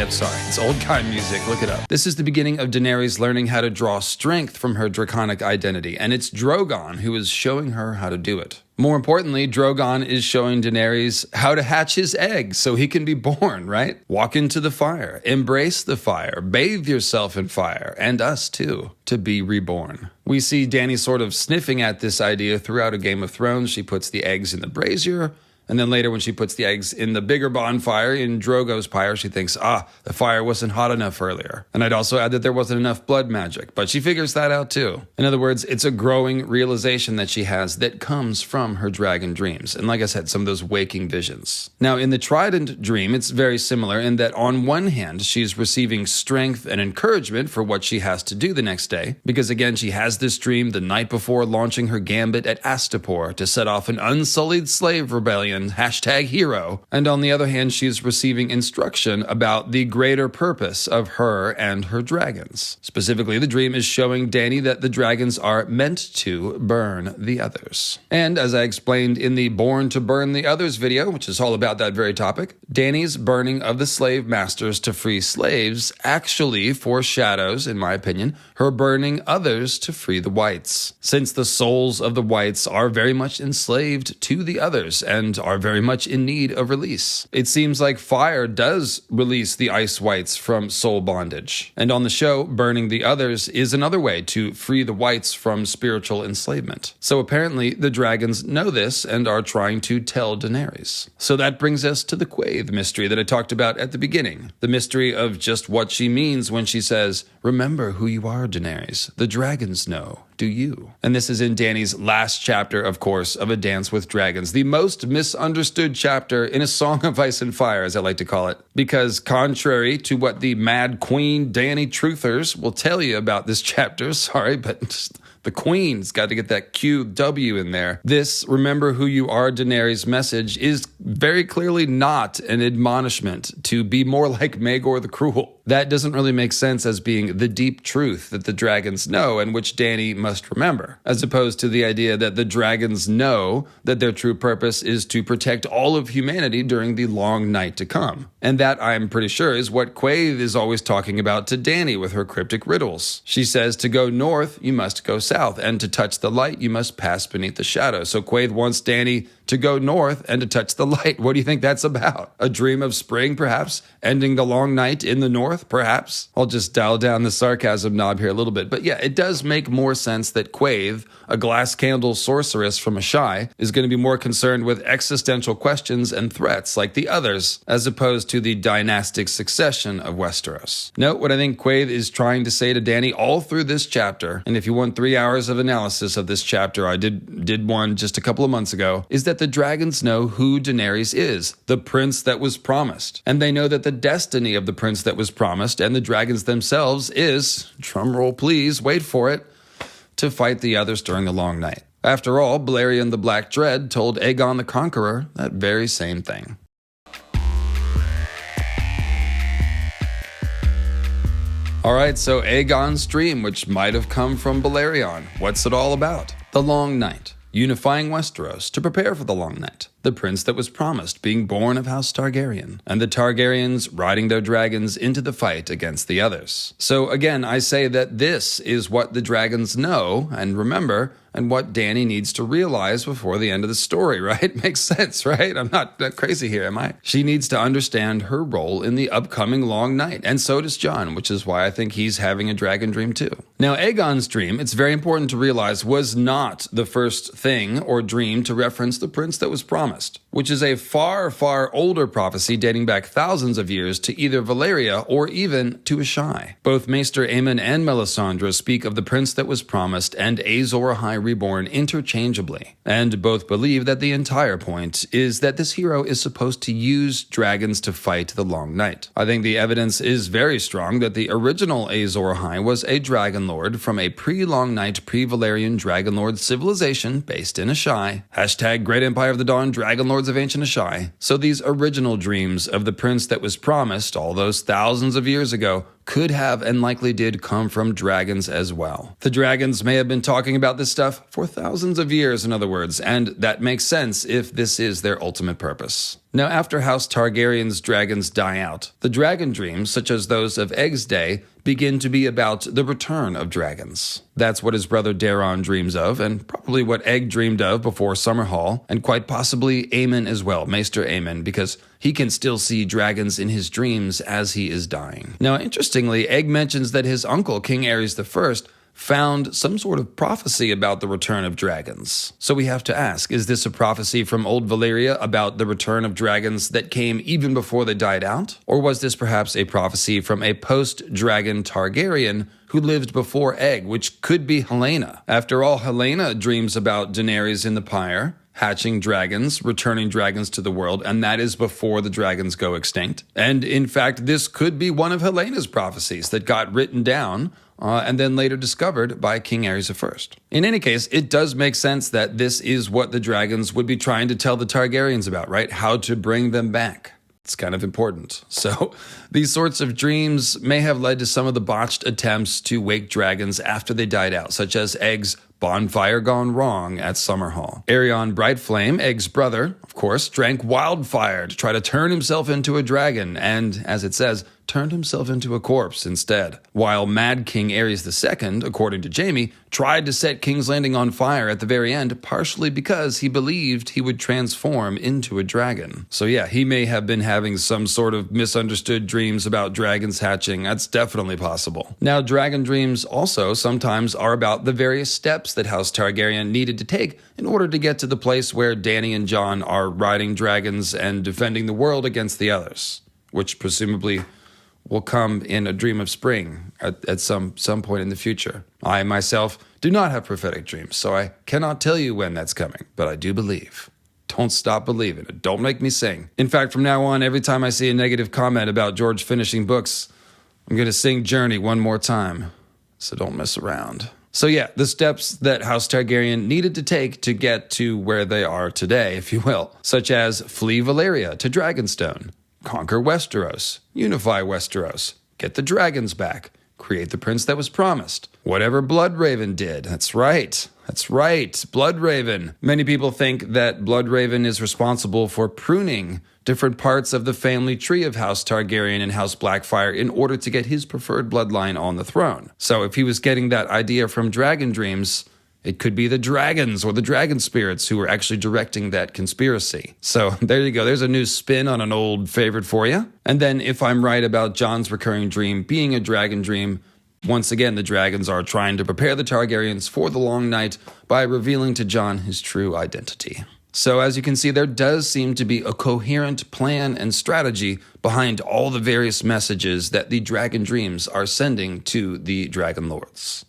Sorry, it's old guy music, look it up. This is the beginning of Daenerys learning how to draw strength from her draconic identity, and it's Drogon who is showing her how to do it. More importantly, Drogon is showing Daenerys how to hatch his egg so he can be born, right? Walk into the fire, embrace the fire, bathe yourself in fire, and us too, to be reborn. We see Dany sort of sniffing at this idea throughout a Game of Thrones. She puts the eggs in the brazier, and then later when she puts the eggs in the bigger bonfire in Drogo's pyre, she thinks, the fire wasn't hot enough earlier. And I'd also add that there wasn't enough blood magic, but she figures that out too. In other words, it's a growing realization that she has that comes from her dragon dreams. And like I said, some of those waking visions. Now, in the Trident dream, it's very similar in that on one hand, she's receiving strength and encouragement for what she has to do the next day, because again, she has this dream the night before launching her gambit at Astapor to set off an unsullied slave rebellion, #hero. And on the other hand, she's receiving instruction about the greater purpose of her and her dragons. Specifically, the dream is showing Dany that the dragons are meant to burn the others. And as I explained in the Born to Burn the Others video, which is all about that very topic, Dany's burning of the slave masters to free slaves actually foreshadows, in my opinion, her burning others to free the whites. Since the souls of the whites are very much enslaved to the others and are very much in need of release. It seems like fire does release the ice whites from soul bondage. And on the show, burning the others is another way to free the whites from spiritual enslavement. So apparently the dragons know this and are trying to tell Daenerys. So that brings us to the Quaithe mystery that I talked about at the beginning. The mystery of just what she means when she says, "Remember who you are, Daenerys. The dragons know. Do you?" And this is in Dany's last chapter, of course, of A Dance with Dragons, the most misunderstood chapter in A Song of Ice and Fire, as I like to call it. Because contrary to what the Mad Queen Dany truthers will tell you about this chapter, sorry, but the Queen's got to get that QW in there. This "remember who you are, Daenerys" message is very clearly not an admonishment to be more like Maegor the Cruel. That doesn't really make sense as being the deep truth that the dragons know and which Dany must remember, as opposed to the idea that the dragons know that their true purpose is to protect all of humanity during the long night to come. And that, I'm pretty sure, is what Quaithe is always talking about to Dany with her cryptic riddles. She says to go north, you must go south, and to touch the light, you must pass beneath the shadow. So Quaithe wants Dany to go north and to touch the light. What do you think that's about? A dream of spring, perhaps? Ending the long night in the north, perhaps? I'll just dial down the sarcasm knob here a little bit. But yeah, it does make more sense that Quaithe, a glass candle sorceress from Ashai, is going to be more concerned with existential questions and threats like the others, as opposed to the dynastic succession of Westeros. Note what I think Quaithe is trying to say to Dany all through this chapter, and if you want 3 hours of analysis of this chapter, I did one just a couple of months ago, is that the dragons know who Daenerys is, the prince that was promised. And they know that the destiny of the prince that was promised and the dragons themselves is, drumroll please, wait for it, to fight the others during the long night. After all, Balerion the Black Dread told Aegon the Conqueror that very same thing. Alright, so Aegon's dream, which might have come from Balerion. What's it all about? The Long Night, unifying Westeros to prepare for the Long Night. The prince that was promised being born of House Targaryen, and the Targaryens riding their dragons into the fight against the others. So again, I say that this is what the dragons know and remember, and what Dany needs to realize before the end of the story, right? Makes sense, right? I'm not that crazy here, am I? She needs to understand her role in the upcoming long night, and so does Jon, which is why I think he's having a dragon dream too. Now, Aegon's dream, it's very important to realize, was not the first thing or dream to reference the prince that was promised, which is a far, far older prophecy dating back thousands of years to either Valyria or even to Ashai. Both Maester Aemon and Melisandre speak of the prince that was promised and Azor Ahai reborn interchangeably, and both believe that the entire point is that this hero is supposed to use dragons to fight the long night. I think the evidence is very strong that the original Azor Ahai was a dragon lord from a pre-long night, pre-Valyrian dragon lord civilization based in Ashai. Hashtag Great Empire of the Dawn, dragon lords of ancient Ashai. So these original dreams of the prince that was promised all those thousands of years ago could have and likely did come from dragons as well. The dragons may have been talking about this stuff for thousands of years, in other words, and that makes sense if this is their ultimate purpose. Now, after House Targaryen's dragons die out, the dragon dreams, such as those of Egg's day, begin to be about the return of dragons. That's what his brother Daeron dreams of, and probably what Egg dreamed of before Summerhall, and quite possibly Aemon as well, Maester Aemon, because he can still see dragons in his dreams as he is dying. Now, interestingly, Egg mentions that his uncle, King Aerys I, found some sort of prophecy about the return of dragons. So we have to ask, is this a prophecy from Old Valyria about the return of dragons that came even before they died out? Or was this perhaps a prophecy from a post-dragon Targaryen who lived before Egg, which could be Helaena? After all, Helaena dreams about Daenerys in the pyre, hatching dragons, returning dragons to the world, and that is before the dragons go extinct. And in fact, this could be one of Helena's prophecies that got written down and then later discovered by King Aerys I. In any case, it does make sense that this is what the dragons would be trying to tell the Targaryens about, right? How to bring them back. It's kind of important. So these sorts of dreams may have led to some of the botched attempts to wake dragons after they died out, such as Egg's bonfire gone wrong at Summerhall. Aerion Brightflame, Egg's brother, of course, drank wildfire to try to turn himself into a dragon and, as it says, turned himself into a corpse instead. While Mad King Aerys II, according to Jaime, tried to set King's Landing on fire at the very end, partially because he believed he would transform into a dragon. So yeah, he may have been having some sort of misunderstood dreams about dragons hatching. That's definitely possible. Now, dragon dreams also sometimes are about the various steps that House Targaryen needed to take in order to get to the place where Dany and Jon are riding dragons and defending the world against the others, which presumably will come in a dream of spring at some point in the future. I myself do not have prophetic dreams, so I cannot tell you when that's coming, but I do believe. Don't stop believing it. Don't make me sing. In fact, from now on, every time I see a negative comment about George finishing books, I'm going to sing Journey one more time, so don't mess around. So yeah, the steps that House Targaryen needed to take to get to where they are today, if you will, such as flee Valyria to Dragonstone, conquer Westeros, unify Westeros, get the dragons back, create the prince that was promised. Whatever Bloodraven did, that's right, Bloodraven. Many people think that Bloodraven is responsible for pruning different parts of the family tree of House Targaryen and House Blackfyre in order to get his preferred bloodline on the throne. So if he was getting that idea from dragon dreams, It could be the dragons or the dragon spirits who are actually directing that conspiracy. So there you go. There's a new spin on an old favorite for you. And then if I'm right about Jon's recurring dream being a dragon dream, once again, the dragons are trying to prepare the Targaryens for the long night by revealing to Jon his true identity. So as you can see, there does seem to be a coherent plan and strategy behind all the various messages that the dragon dreams are sending to the dragon lords.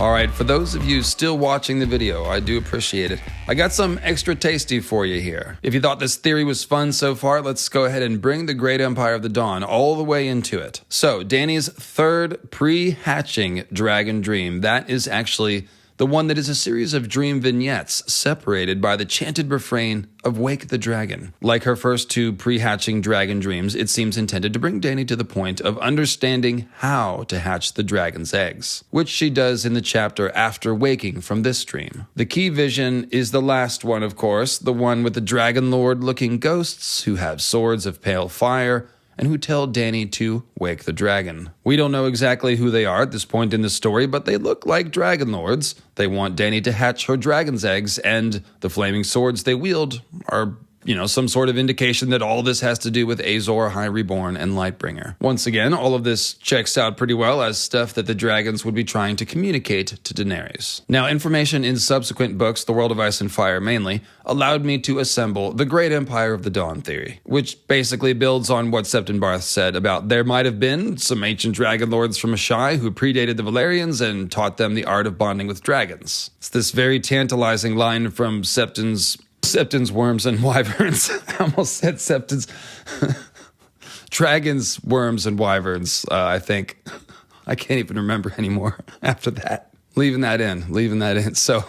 All right, for those of you still watching the video, I do appreciate it. I got some extra tasty for you here. If you thought this theory was fun so far, let's go ahead and bring the Great Empire of the Dawn all the way into it. So, Dany's third pre-hatching dragon dream, that is actually the one that is a series of dream vignettes separated by the chanted refrain of Wake the Dragon. Like her first two pre-hatching dragon dreams, it seems intended to bring Dany to the point of understanding how to hatch the dragon's eggs, which she does in the chapter after waking from this dream. The key vision is the last one, of course, the one with the dragon lord looking ghosts who have swords of pale fire, and who tell Dany to wake the dragon. We don't know exactly who they are at this point in the story, but they look like dragon lords. They want Dany to hatch her dragon's eggs, and the flaming swords they wield are, some sort of indication that all this has to do with Azor, High Reborn, and Lightbringer. Once again, all of this checks out pretty well as stuff that the dragons would be trying to communicate to Daenerys. Now, information in subsequent books, The World of Ice and Fire mainly, allowed me to assemble the Great Empire of the Dawn theory, which basically builds on what Septon Barth said about there might have been some ancient dragon lords from Asshai who predated the Valyrians and taught them the art of bonding with dragons. It's this very tantalizing line from Septon's Worms and Wyverns. I almost said Septon's Dragons, Worms, and Wyverns, I think. I can't even remember anymore after that. Leaving that in. So,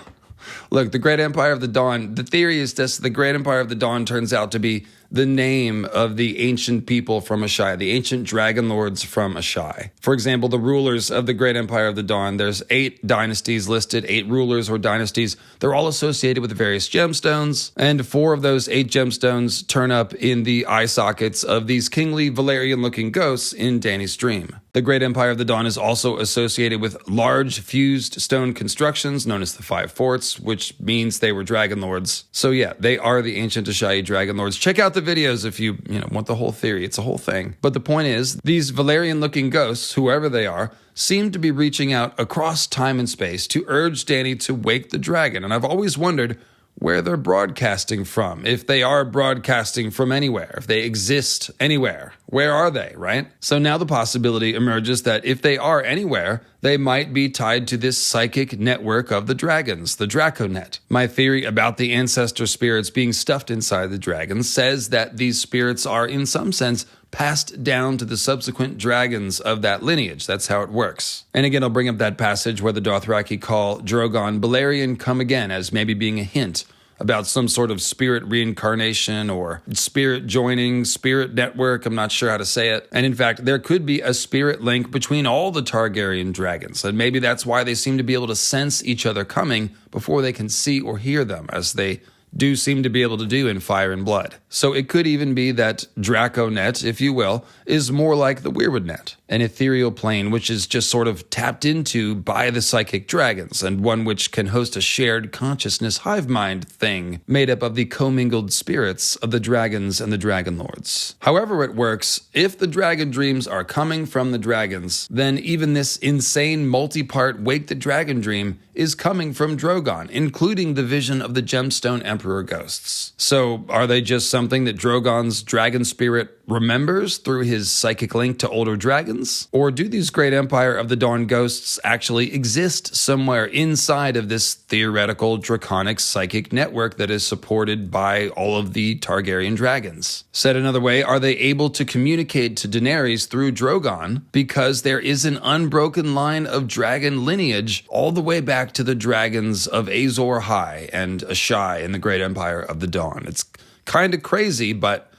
look, the Great Empire of the Dawn, the theory is this: the Great Empire of the Dawn turns out to be the name of the ancient people from Asshai, the ancient dragon lords from Asshai. For example, the rulers of the Great Empire of the Dawn, there's 8 dynasties listed, 8 rulers or dynasties. They're all associated with various gemstones, and 4 of those 8 gemstones turn up in the eye sockets of these kingly Valyrian-looking ghosts in Dany's dream. The Great Empire of the Dawn is also associated with large fused stone constructions known as the Five Forts, which means they were dragon lords. So yeah, they are the ancient Asshai dragon lords. Check out the videos if you want the whole theory. It's a whole thing. But the point is, these Valyrian-looking ghosts, whoever they are, seem to be reaching out across time and space to urge Dany to wake the dragon. And I've always wondered where they're broadcasting from. If they are broadcasting from anywhere, if they exist anywhere, where are they, right? So now the possibility emerges that if they are anywhere, they might be tied to this psychic network of the dragons, the Draconet. My theory about the ancestor spirits being stuffed inside the dragons says that these spirits are, in some sense, passed down to the subsequent dragons of that lineage. That's how it works. And again, I'll bring up that passage where the Dothraki call Drogon Balerion come again as maybe being a hint about some sort of spirit reincarnation or spirit joining, spirit network. I'm not sure how to say it. And in fact, there could be a spirit link between all the Targaryen dragons. And maybe that's why they seem to be able to sense each other coming before they can see or hear them, as they do seem to be able to do in Fire and Blood. So it could even be that Draconet, if you will, is more like the Weirwood Net, an ethereal plane which is just sort of tapped into by the psychic dragons, and one which can host a shared consciousness hive mind thing made up of the commingled spirits of the dragons and the dragon lords. However it works, if the dragon dreams are coming from the dragons, then even this insane multi-part Wake the Dragon dream is coming from Drogon, including the vision of the gemstone Emperor ghosts. So are they just something that Drogon's dragon spirit remembers through his psychic link to older dragons? Or do these Great Empire of the Dawn ghosts actually exist somewhere inside of this theoretical draconic psychic network that is supported by all of the Targaryen dragons? Said another way, are they able to communicate to Daenerys through Drogon because there is an unbroken line of dragon lineage all the way back to the dragons of Azor High and Asshai in the Great Empire of the Dawn? It's kind of crazy, but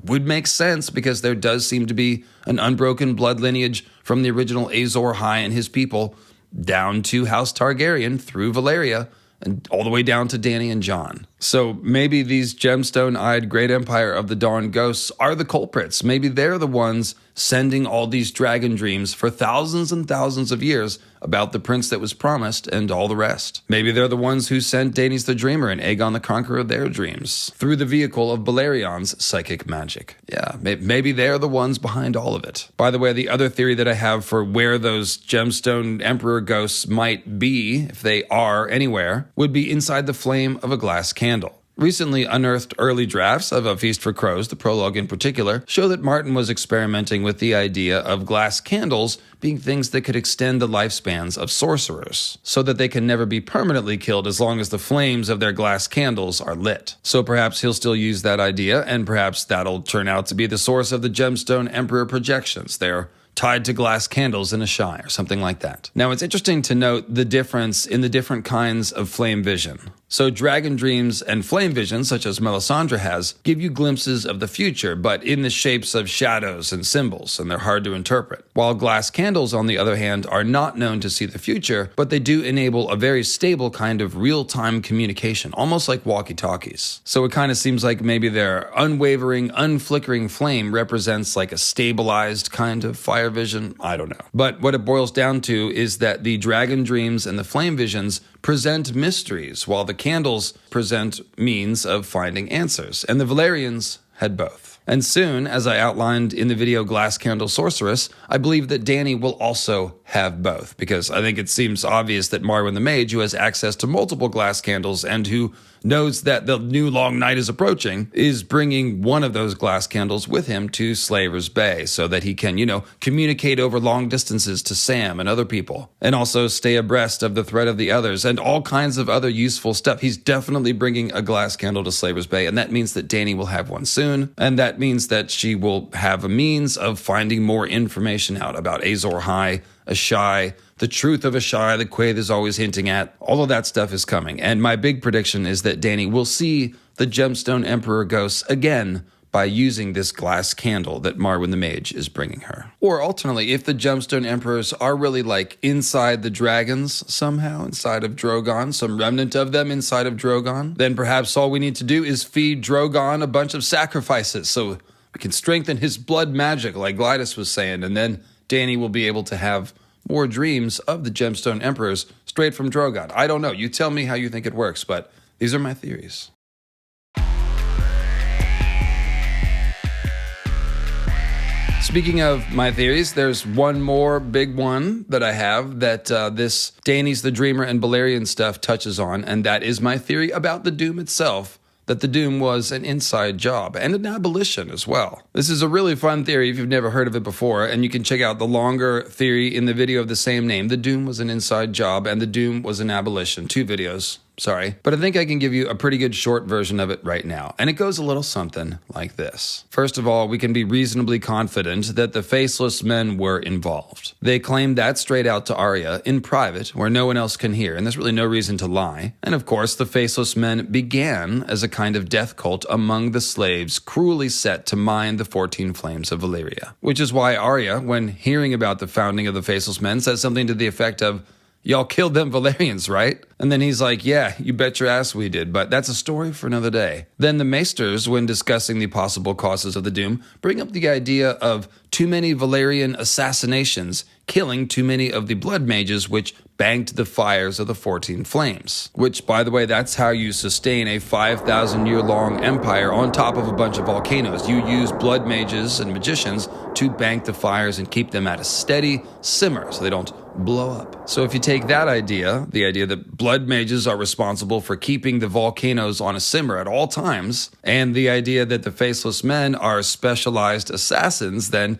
would make sense because there does seem to be an unbroken blood lineage from the original Azor High and his people down to House Targaryen through Valyria and all the way down to Dany and Jon. So maybe these gemstone-eyed Great Empire of the Dawn ghosts are the culprits. Maybe they're the ones sending all these dragon dreams for thousands and thousands of years about the prince that was promised and all the rest. Maybe they're the ones who sent Daenys the Dreamer and Aegon the Conqueror their dreams through the vehicle of Balerion's psychic magic. Yeah, maybe they're the ones behind all of it. By the way, the other theory that I have for where those gemstone emperor ghosts might be, if they are anywhere, would be inside the flame of a glass candle. Recently unearthed early drafts of A Feast for Crows, the prologue in particular, show that Martin was experimenting with the idea of glass candles being things that could extend the lifespans of sorcerers, so that they can never be permanently killed as long as the flames of their glass candles are lit. So perhaps he'll still use that idea, and perhaps that'll turn out to be the source of the Gemstone Emperor projections. They're tied to glass candles in a shy or something like that. Now, it's interesting to note the difference in the different kinds of flame vision. So dragon dreams and flame visions, such as Melisandre has, give you glimpses of the future, but in the shapes of shadows and symbols, and they're hard to interpret. While glass candles, on the other hand, are not known to see the future, but they do enable a very stable kind of real-time communication, almost like walkie-talkies. So it kind of seems like maybe their unwavering, unflickering flame represents like a stabilized kind of fire vision. I don't know. But what it boils down to is that the dragon dreams and the flame visions present mysteries, while the candles present means of finding answers. And the Valerians had both. And soon, as I outlined in the video Glass Candle Sorceress, I believe that Dany will also have both, because I think it seems obvious that Marwyn the Mage, who has access to multiple glass candles and who knows that the new long night is approaching, is bringing one of those glass candles with him to Slaver's Bay so that he can, communicate over long distances to Sam and other people, and also stay abreast of the threat of the others and all kinds of other useful stuff. He's definitely bringing a glass candle to Slaver's Bay, and that means that Dany will have one soon, and that means that she will have a means of finding more information out about Azor High, Ashai, the truth of Ashai that Quaithe is always hinting at. All of that stuff is coming, and my big prediction is that Dany will see the Gemstone Emperor ghosts again by using this glass candle that Marwyn the Mage is bringing her. Or alternately, if the Gemstone Emperors are really like inside the dragons somehow, inside of Drogon, some remnant of them inside of Drogon, then perhaps all we need to do is feed Drogon a bunch of sacrifices so we can strengthen his blood magic, like Glidus was saying, and then Dany will be able to have more dreams of the Gemstone Emperors straight from Drogon. I don't know. You tell me how you think it works, but these are my theories. Speaking of my theories, there's one more big one that I have that this Daenys the Dreamer and Balerion stuff touches on, and that is my theory about the Doom itself, that the Doom was an inside job and an abolition as well. This is a really fun theory if you've never heard of it before, and you can check out the longer theory in the video of the same name. The Doom was an inside job and the Doom was an abolition. 2 videos. Sorry. But I think I can give you a pretty good short version of it right now. And it goes a little something like this. First of all, we can be reasonably confident that the Faceless Men were involved. They claimed that straight out to Arya in private, where no one else can hear, and there's really no reason to lie. And of course, the Faceless Men began as a kind of death cult among the slaves cruelly set to mine the 14 flames of Valyria. Which is why Arya, when hearing about the founding of the Faceless Men, says something to the effect of, "Y'all killed them Valerians, right?" And then he's like, "Yeah, you bet your ass we did, but that's a story for another day." Then the Maesters, when discussing the possible causes of the Doom, bring up the idea of too many Valyrian assassinations killing too many of the blood mages which banked the fires of the 14 flames. Which, by the way, that's how you sustain a 5,000-year-long empire on top of a bunch of volcanoes. You use blood mages and magicians to bank the fires and keep them at a steady simmer so they don't blow up. So if you take that idea, the idea that blood mages are responsible for keeping the volcanoes on a simmer at all times, and the idea that the Faceless Men are specialized assassins, then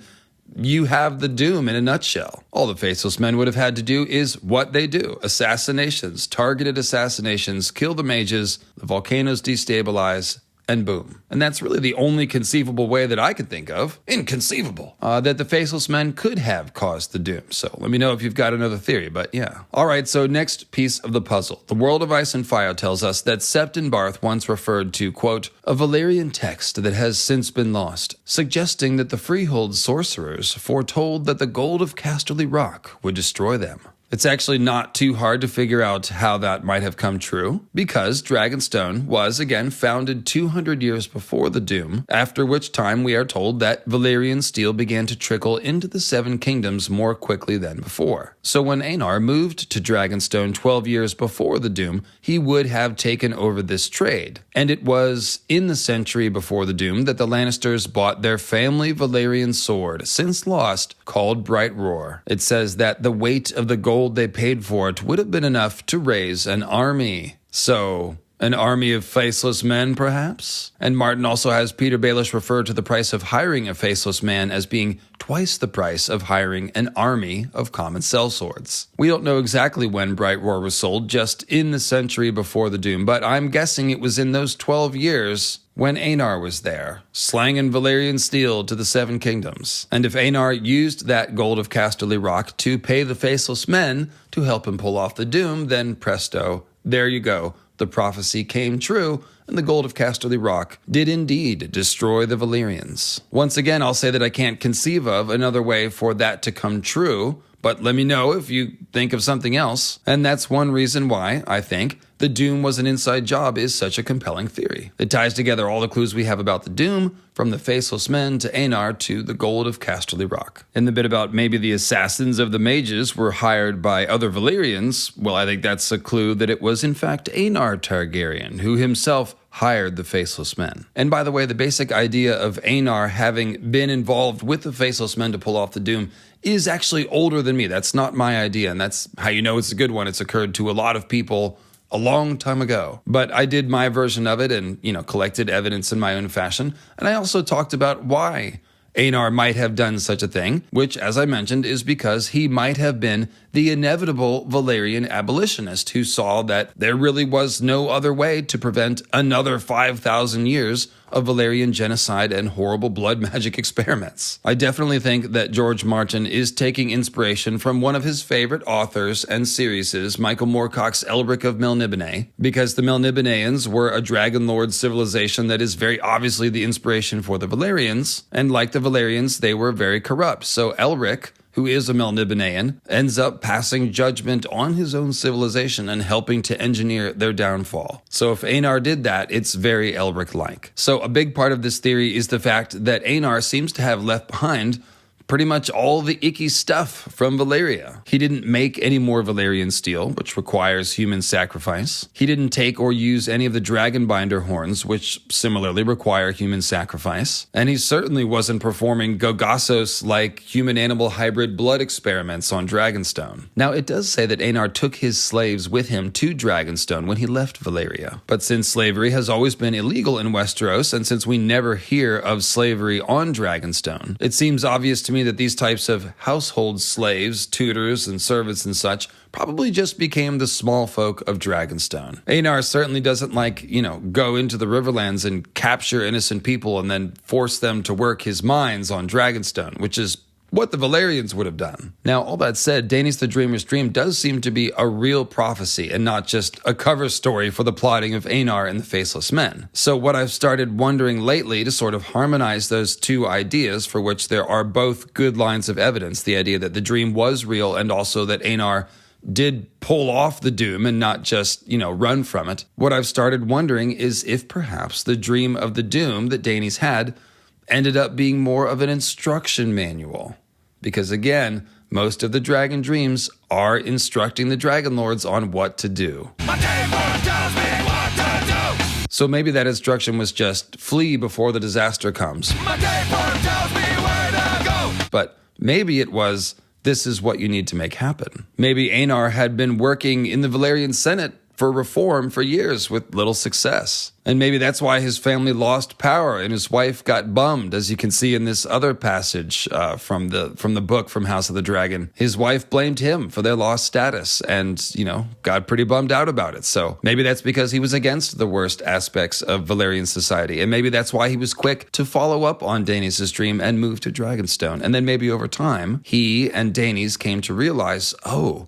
you have the Doom in a nutshell. All the Faceless Men would have had to do is what they do. Assassinations, targeted assassinations, kill the mages, the volcanoes destabilize, and boom. And that's really the only conceivable way that I can think of, inconceivable, that the Faceless Men could have caused the Doom. So let me know if you've got another theory, but yeah. All right, so next piece of the puzzle. The World of Ice and Fire tells us that Septon Barth once referred to, quote, a Valyrian text that has since been lost, suggesting that the Freehold sorcerers foretold that the gold of Casterly Rock would destroy them. It's actually not too hard to figure out how that might have come true, because Dragonstone was again founded 200 years before the Doom, after which time we are told that Valyrian steel began to trickle into the Seven Kingdoms more quickly than before. So when Aenar moved to Dragonstone 12 years before the Doom, he would have taken over this trade. And it was in the century before the Doom that the Lannisters bought their family Valyrian sword, since lost, called Bright Roar. It says that the weight of the gold they paid for it would have been enough to raise an army. So, an army of faceless men, perhaps? And Martin also has Peter Baelish refer to the price of hiring a faceless man as being twice the price of hiring an army of common sellswords. We don't know exactly when Bright Roar was sold, just in the century before the Doom, but I'm guessing it was in those 12 years when Aenar was there, slanging Valyrian steel to the Seven Kingdoms. And if Aenar used that gold of Casterly Rock to pay the faceless men to help him pull off the Doom, then presto, there you go. The prophecy came true, and the gold of Casterly Rock did indeed destroy the Valyrians. Once again, I'll say that I can't conceive of another way for that to come true, but let me know if you think of something else. And that's one reason why, I think, the Doom was an inside job is such a compelling theory. It ties together all the clues we have about the Doom, from the Faceless Men to Aenar to the gold of Casterly Rock. And the bit about maybe the assassins of the mages were hired by other Valyrians, well, I think that's a clue that it was in fact Aenar Targaryen, who himself hired the Faceless Men. And by the way, the basic idea of Aenar having been involved with the Faceless Men to pull off the Doom is actually older than me. That's not my idea, and that's how you know it's a good one. It's occurred to a lot of people a long time ago. But I did my version of it and, collected evidence in my own fashion. And I also talked about why Aenar might have done such a thing, which, as I mentioned, is because he might have been the inevitable Valyrian abolitionist who saw that there really was no other way to prevent another 5,000 years of Valyrian genocide and horrible blood magic experiments. I definitely think that George Martin is taking inspiration from one of his favorite authors and series, Michael Moorcock's Elric of Melniboné, because the Melnibonéans were a dragon lord civilization that is very obviously the inspiration for the Valyrians, and like the Valyrians, they were very corrupt. So Elric, who is a Melnibonéan, ends up passing judgment on his own civilization and helping to engineer their downfall. So if Aenar did that, it's very Elric-like. So a big part of this theory is the fact that Aenar seems to have left behind pretty much all the icky stuff from Valyria. He didn't make any more Valyrian steel, which requires human sacrifice. He didn't take or use any of the Dragonbinder horns, which similarly require human sacrifice. And he certainly wasn't performing Gogossos-like human-animal hybrid blood experiments on Dragonstone. Now, it does say that Aenar took his slaves with him to Dragonstone when he left Valyria. But since slavery has always been illegal in Westeros, and since we never hear of slavery on Dragonstone, it seems obvious to me that these types of household slaves, tutors, and servants and such probably just became the small folk of Dragonstone. Aenar certainly doesn't go into the Riverlands and capture innocent people and then force them to work his mines on Dragonstone, which is what the Valyrians would have done. Now, all that said, Daenys the Dreamer's dream does seem to be a real prophecy and not just a cover story for the plotting of Aenar and the Faceless Men. So what I've started wondering lately to sort of harmonize those two ideas, for which there are both good lines of evidence, the idea that the dream was real and also that Aenar did pull off the Doom and not just, run from it. What I've started wondering is if perhaps the dream of the Doom that Daenys had ended up being more of an instruction manual. Because again, most of the dragon dreams are instructing the dragon lords on what to do. My game tells me what to do. So maybe that instruction was just flee before the disaster comes. My game tells me where to go. But maybe it was, this is what you need to make happen. Maybe Aenar had been working in the Valyrian Senate for reform for years with little success. And maybe that's why his family lost power and his wife got bummed, as you can see in this other passage from the book from House of the Dragon. His wife blamed him for their lost status and, got pretty bummed out about it. So maybe that's because he was against the worst aspects of Valyrian society. And maybe that's why he was quick to follow up on Daenys' dream and move to Dragonstone. And then maybe over time, he and Daenys came to realize, oh,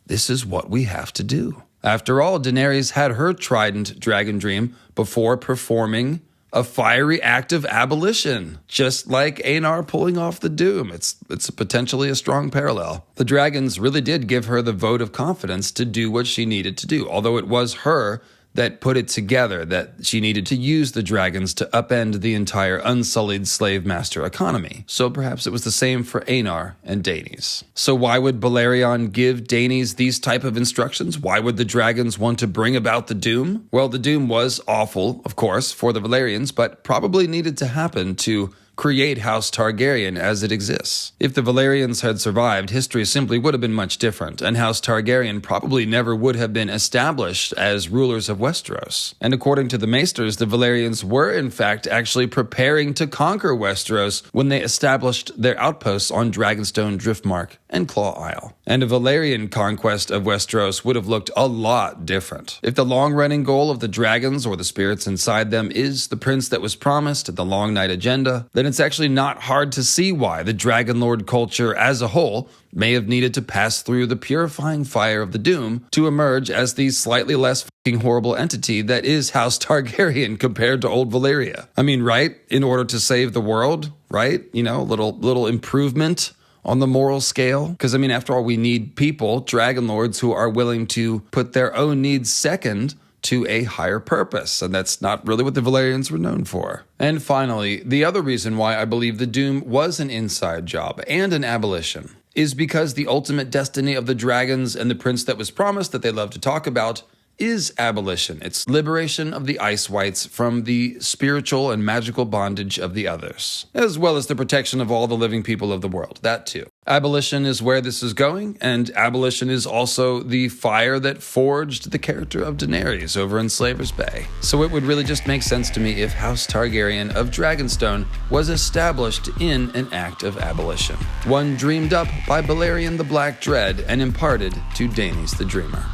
this is what we have to do. After all, Daenerys had her trident dragon dream before performing a fiery act of abolition, just like Aenar pulling off the Doom. It's potentially a strong parallel. The dragons really did give her the vote of confidence to do what she needed to do, although it was her that put it together, that she needed to use the dragons to upend the entire unsullied slave master economy. So perhaps it was the same for Aenar and Daenys. So why would Balerion give Daenys these type of instructions? Why would the dragons want to bring about the Doom? Well, the Doom was awful, of course, for the Valerians, but probably needed to happen to create House Targaryen as it exists. If the Valerians had survived, history simply would have been much different, and House Targaryen probably never would have been established as rulers of Westeros. And according to the Maesters, the Valerians were in fact actually preparing to conquer Westeros when they established their outposts on Dragonstone, Driftmark, and Claw Isle. And a Valerian conquest of Westeros would have looked a lot different. If the long-running goal of the dragons or the spirits inside them is the prince that was promised at the Long Night agenda, then it's actually not hard to see why the Dragonlord culture as a whole may have needed to pass through the purifying fire of the Doom to emerge as the slightly less fucking horrible entity that is House Targaryen compared to Old Valyria. I mean, right? In order to save the world, right? You know, little improvement on the moral scale. Because, I mean, after all, we need people, Dragonlords, who are willing to put their own needs second to a higher purpose, and that's not really what the Valerians were known for. And finally, the other reason why I believe the Doom was an inside job and an abolition is because the ultimate destiny of the dragons and the prince that was promised that they love to talk about is abolition. It's liberation of the Ice Whites from the spiritual and magical bondage of the others, as well as the protection of all the living people of the world. That too. Abolition is where this is going, and abolition is also the fire that forged the character of Daenerys over in Slaver's Bay. So it would really just make sense to me if House Targaryen of Dragonstone was established in an act of abolition, one dreamed up by Balerion the Black Dread and imparted to Daenys the Dreamer.